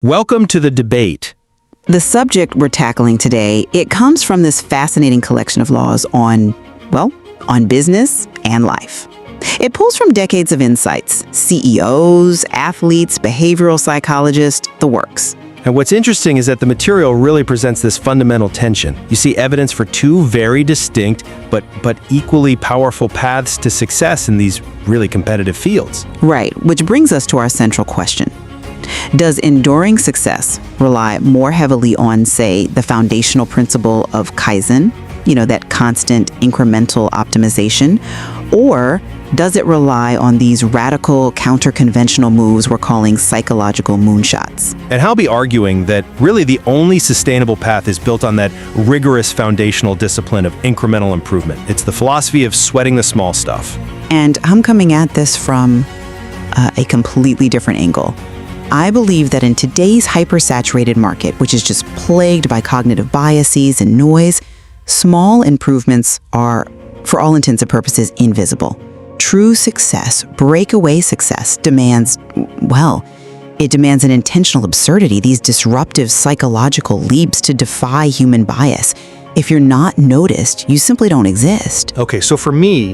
Welcome to the debate. The subject we're tackling today, it comes from this fascinating collection of laws on business and life. It pulls from decades of insights, CEOs, athletes, behavioral psychologists, the works. And what's interesting is that the material really presents this fundamental tension. You see evidence for two very distinct but equally powerful paths to success in these really competitive fields. Right, which brings us to our central question. Does enduring success rely more heavily on, say, the foundational principle of Kaizen, that constant incremental optimization, or does it rely on these radical counter-conventional moves we're calling psychological moonshots? And I'll be arguing that really the only sustainable path is built on that rigorous foundational discipline of incremental improvement. It's the philosophy of sweating the small stuff. And I'm coming at this from a completely different angle. I believe that in today's hypersaturated market, which is just plagued by cognitive biases and noise, small improvements are, for all intents and purposes, invisible. True success, breakaway success, demands an intentional absurdity, these disruptive psychological leaps to defy human bias. If you're not noticed, you simply don't exist. Okay, so for me,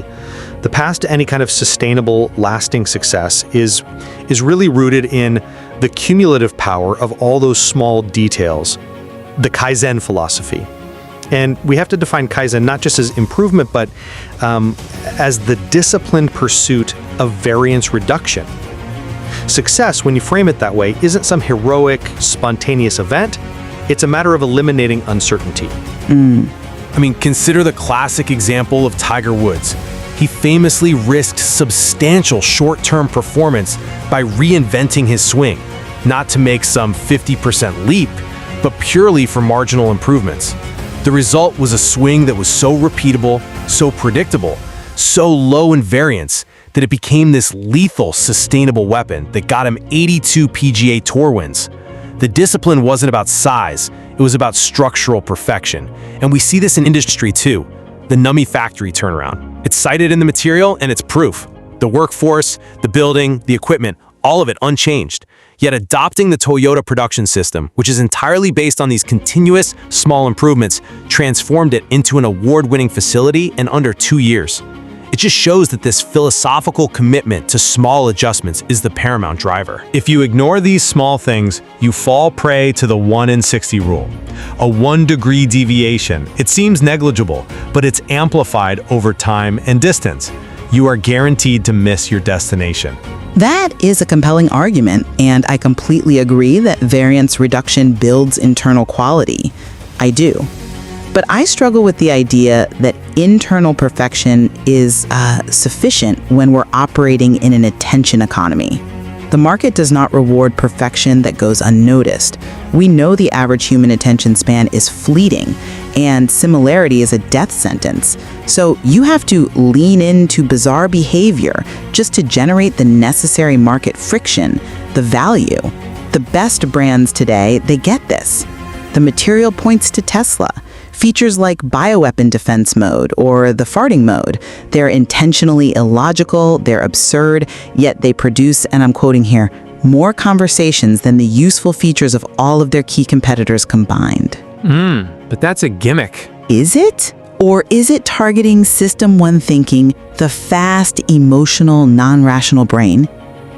the path to any kind of sustainable, lasting success is really rooted in the cumulative power of all those small details, the Kaizen philosophy. And we have to define Kaizen not just as improvement, but as the disciplined pursuit of variance reduction. Success, when you frame it that way, isn't some heroic, spontaneous event. It's a matter of eliminating uncertainty. Consider the classic example of Tiger Woods. He famously risked substantial short-term performance by reinventing his swing, not to make some 50% leap, but purely for marginal improvements. The result was a swing that was so repeatable, so predictable, so low in variance that it became this lethal, sustainable weapon that got him 82 PGA Tour wins. The discipline wasn't about size, it was about structural perfection. And we see this in industry too, the Nummy factory turnaround. It's cited in the material and it's proof. The workforce, the building, the equipment, all of it unchanged. Yet adopting the Toyota production system, which is entirely based on these continuous small improvements, transformed it into an award-winning facility in under 2 years. It just shows that this philosophical commitment to small adjustments is the paramount driver. If you ignore these small things, you fall prey to the 1 in 60 rule. A 1-degree deviation. It seems negligible, but it's amplified over time and distance. You are guaranteed to miss your destination. That is a compelling argument, and I completely agree that variance reduction builds internal quality. I do. But I struggle with the idea that internal perfection is sufficient when we're operating in an attention economy. The market does not reward perfection that goes unnoticed. We know the average human attention span is fleeting, and similarity is a death sentence. So you have to lean into bizarre behavior just to generate the necessary market friction, the value. The best brands today, they get this. The material points to Tesla. Features like bioweapon defense mode or the farting mode. They're intentionally illogical, they're absurd, yet they produce, and I'm quoting here, more conversations than the useful features of all of their key competitors combined. But that's a gimmick. Is it? Or is it targeting System 1 thinking, the fast, emotional, non-rational brain?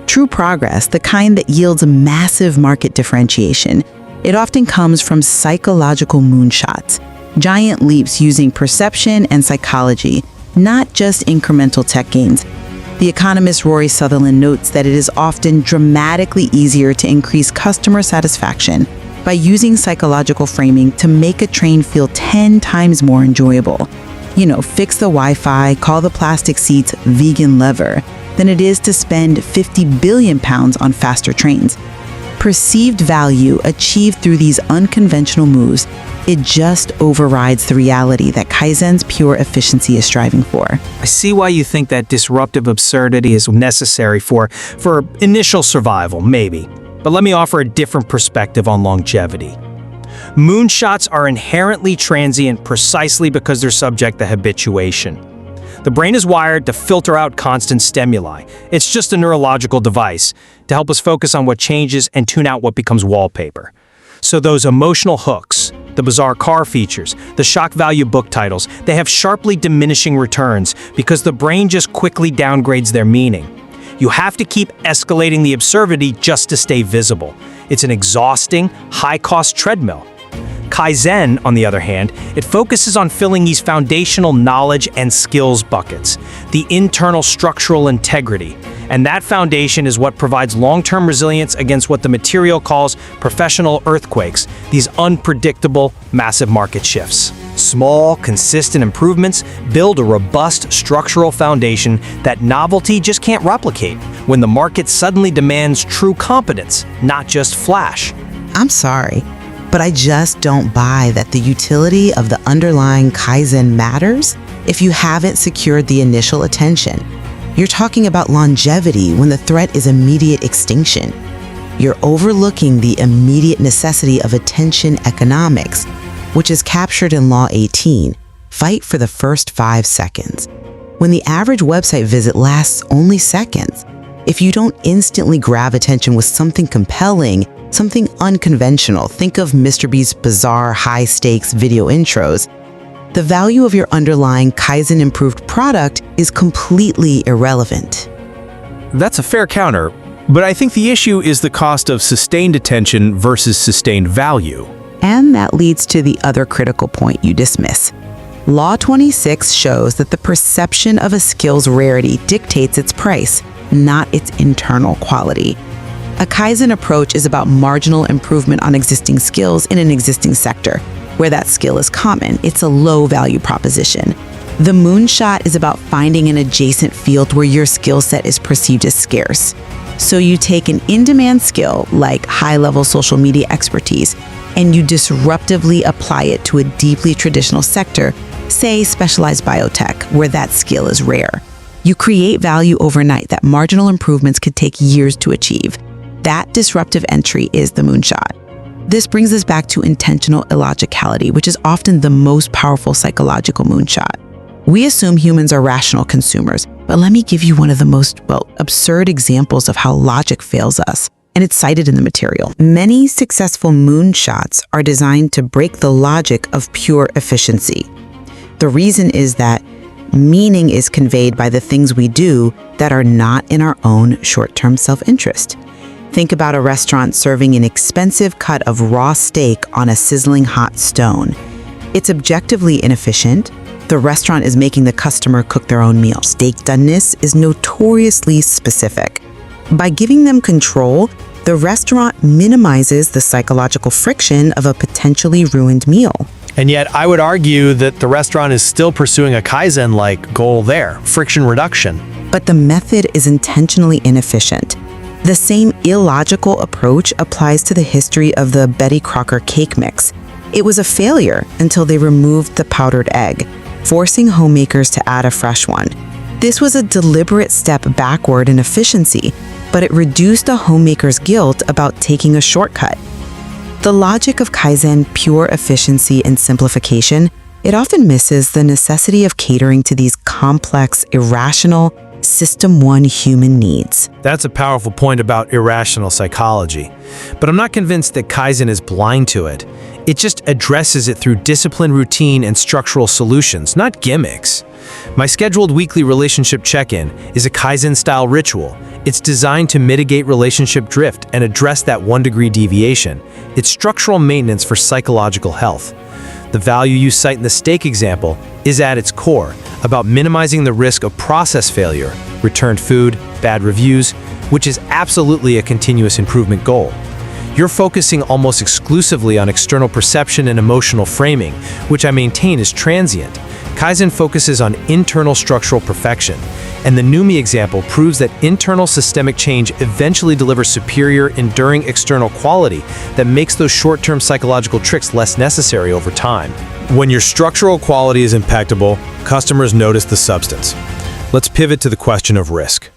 True progress, the kind that yields a massive market differentiation, it often comes from psychological moonshots. Giant leaps using perception and psychology, not just incremental tech gains. The economist Rory Sutherland notes that it is often dramatically easier to increase customer satisfaction by using psychological framing to make a train feel 10 times more enjoyable. Fix the Wi-Fi, call the plastic seats vegan leather, than it is to spend 50 billion pounds on faster trains. Perceived value achieved through these unconventional moves, it just overrides the reality that Kaizen's pure efficiency is striving for. I see why you think that disruptive absurdity is necessary for initial survival, maybe. But let me offer a different perspective on longevity. Moonshots are inherently transient precisely because they're subject to habituation. The brain is wired to filter out constant stimuli. It's just a neurological device to help us focus on what changes and tune out what becomes wallpaper. So those emotional hooks, the bizarre car features, the shock value book titles, they have sharply diminishing returns because the brain just quickly downgrades their meaning. You have to keep escalating the absurdity just to stay visible. It's an exhausting, high-cost treadmill. Kaizen, on the other hand, it focuses on filling these foundational knowledge and skills buckets, the internal structural integrity. And that foundation is what provides long-term resilience against what the material calls professional earthquakes, these unpredictable, massive market shifts. Small, consistent improvements build a robust structural foundation that novelty just can't replicate when the market suddenly demands true competence, not just flash. I'm sorry, but I just don't buy that the utility of the underlying Kaizen matters if you haven't secured the initial attention. You're talking about longevity when the threat is immediate extinction. You're overlooking the immediate necessity of attention economics, which is captured in Law 18, fight for the first 5 seconds. When the average website visit lasts only seconds, if you don't instantly grab attention with something compelling, something unconventional, think of Mr. Beast's bizarre high-stakes video intros, the value of your underlying Kaizen-improved product is completely irrelevant. That's a fair counter, but I think the issue is the cost of sustained attention versus sustained value. And that leads to the other critical point you dismiss. Law 26 shows that the perception of a skill's rarity dictates its price, not its internal quality. A Kaizen approach is about marginal improvement on existing skills in an existing sector. Where that skill is common, it's a low-value proposition. The Moonshot is about finding an adjacent field where your skill set is perceived as scarce. So you take an in-demand skill, like high-level social media expertise, and you disruptively apply it to a deeply traditional sector, say specialized biotech, where that skill is rare. You create value overnight that marginal improvements could take years to achieve. That disruptive entry is the Moonshot. This brings us back to intentional illogicality, which is often the most powerful psychological moonshot. We assume humans are rational consumers, but let me give you one of the most, absurd examples of how logic fails us, and it's cited in the material. Many successful moonshots are designed to break the logic of pure efficiency. The reason is that meaning is conveyed by the things we do that are not in our own short-term self-interest. Think about a restaurant serving an expensive cut of raw steak on a sizzling hot stone. It's objectively inefficient. The restaurant is making the customer cook their own meal. Steak doneness is notoriously specific. By giving them control, the restaurant minimizes the psychological friction of a potentially ruined meal. And yet, I would argue that the restaurant is still pursuing a Kaizen-like goal there, friction reduction. But the method is intentionally inefficient. The same illogical approach applies to the history of the Betty Crocker cake mix. It was a failure until they removed the powdered egg, forcing homemakers to add a fresh one. This was a deliberate step backward in efficiency, but it reduced a homemaker's guilt about taking a shortcut. The logic of Kaizen, pure efficiency and simplification, it often misses the necessity of catering to these complex, irrational, System 1 human needs. That's a powerful point about irrational psychology. But I'm not convinced that Kaizen is blind to it. It just addresses it through discipline, routine, and structural solutions, not gimmicks. My scheduled weekly relationship check-in is a Kaizen-style ritual. It's designed to mitigate relationship drift and address that 1-degree deviation. It's structural maintenance for psychological health. The value you cite in the steak example is at its core about minimizing the risk of process failure, returned food, bad reviews, which is absolutely a continuous improvement goal. You're focusing almost exclusively on external perception and emotional framing, which I maintain is transient. Kaizen focuses on internal structural perfection, and the Numi example proves that internal systemic change eventually delivers superior, enduring external quality that makes those short-term psychological tricks less necessary over time. When your structural quality is impeccable, customers notice the substance. Let's pivot to the question of risk.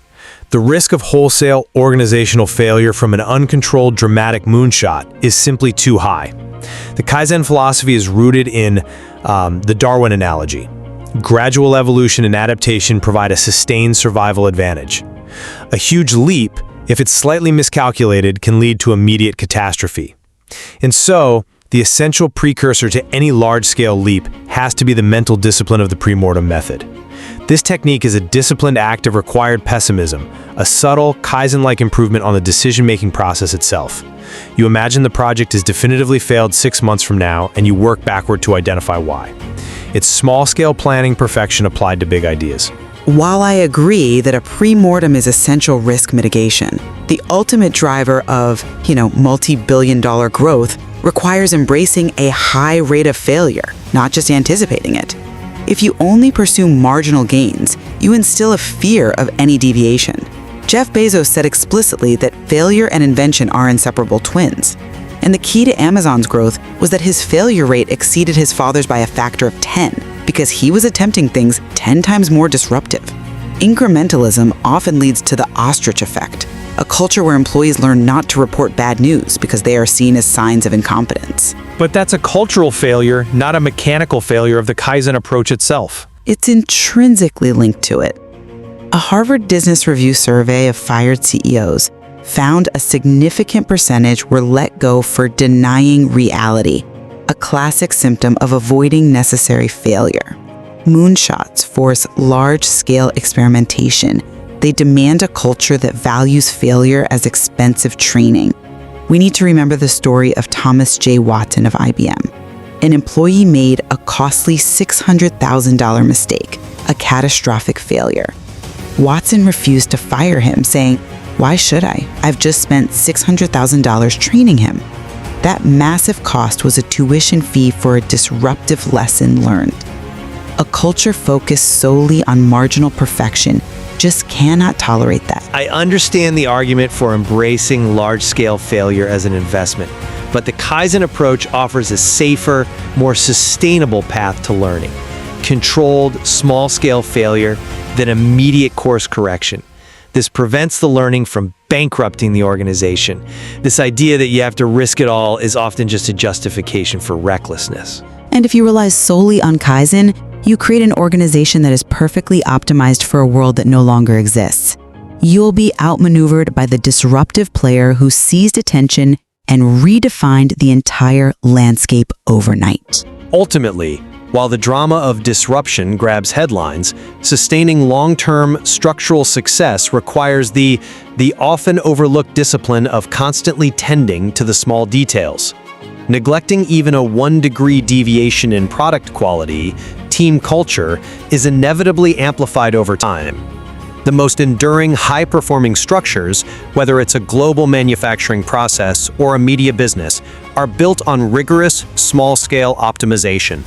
The risk of wholesale organizational failure from an uncontrolled dramatic moonshot is simply too high. The Kaizen philosophy is rooted in the Darwin analogy. Gradual evolution and adaptation provide a sustained survival advantage. A huge leap, if it's slightly miscalculated, can lead to immediate catastrophe. And so, the essential precursor to any large-scale leap has to be the mental discipline of the premortem method. This technique is a disciplined act of required pessimism, a subtle, Kaizen-like improvement on the decision-making process itself. You imagine the project has definitively failed 6 months from now, and you work backward to identify why. It's small-scale planning perfection applied to big ideas. While I agree that a premortem is essential risk mitigation, the ultimate driver of, multi-billion-dollar growth requires embracing a high rate of failure, not just anticipating it. If you only pursue marginal gains, you instill a fear of any deviation. Jeff Bezos said explicitly that failure and invention are inseparable twins. And the key to Amazon's growth was that his failure rate exceeded his father's by a factor of 10, because he was attempting things 10 times more disruptive. Incrementalism often leads to the ostrich effect, a culture where employees learn not to report bad news because they are seen as signs of incompetence. But that's a cultural failure, not a mechanical failure of the Kaizen approach itself. It's intrinsically linked to it. A Harvard Business Review survey of fired CEOs found a significant percentage were let go for denying reality, a classic symptom of avoiding necessary failure. Moonshots force large-scale experimentation. They demand a culture that values failure as expensive training. We need to remember the story of Thomas J. Watson of IBM. An employee made a costly $600,000 mistake, a catastrophic failure. Watson refused to fire him, saying, "Why should I? I've just spent $600,000 training him." That massive cost was a tuition fee for a disruptive lesson learned. A culture focused solely on marginal perfection just cannot tolerate that. I understand the argument for embracing large-scale failure as an investment, but the Kaizen approach offers a safer, more sustainable path to learning. Controlled, small-scale failure, then immediate course correction. This prevents the learning from bankrupting the organization. This idea that you have to risk it all is often just a justification for recklessness. And if you rely solely on Kaizen, you create an organization that is perfectly optimized for a world that no longer exists. You'll be outmaneuvered by the disruptive player who seized attention and redefined the entire landscape overnight. Ultimately, while the drama of disruption grabs headlines, sustaining long-term structural success requires the often overlooked discipline of constantly tending to the small details. Neglecting even a 1-degree deviation in product quality, team culture, is inevitably amplified over time. The most enduring, high-performing structures, whether it's a global manufacturing process or a media business, are built on rigorous, small-scale optimization.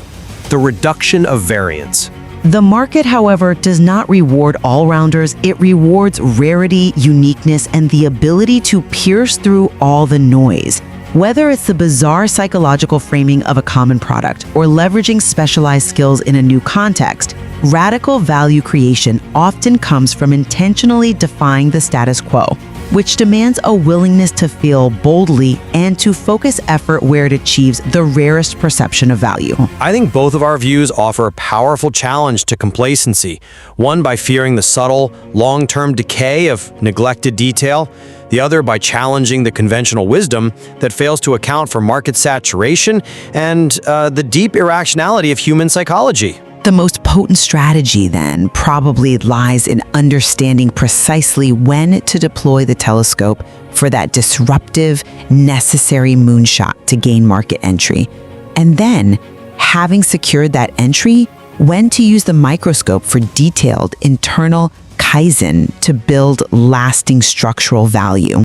The reduction of variance. The market, however, does not reward all-rounders. It rewards rarity, uniqueness, and the ability to pierce through all the noise. Whether it's the bizarre psychological framing of a common product or leveraging specialized skills in a new context, radical value creation often comes from intentionally defying the status quo, which demands a willingness to fail boldly and to focus effort where it achieves the rarest perception of value. I think both of our views offer a powerful challenge to complacency, one by fearing the subtle, long-term decay of neglected detail, the other by challenging the conventional wisdom that fails to account for market saturation and the deep irrationality of human psychology. The most potent strategy, then, probably lies in understanding precisely when to deploy the telescope for that disruptive, necessary moonshot to gain market entry. And then, having secured that entry, when to use the microscope for detailed internal Kaizen to build lasting structural value.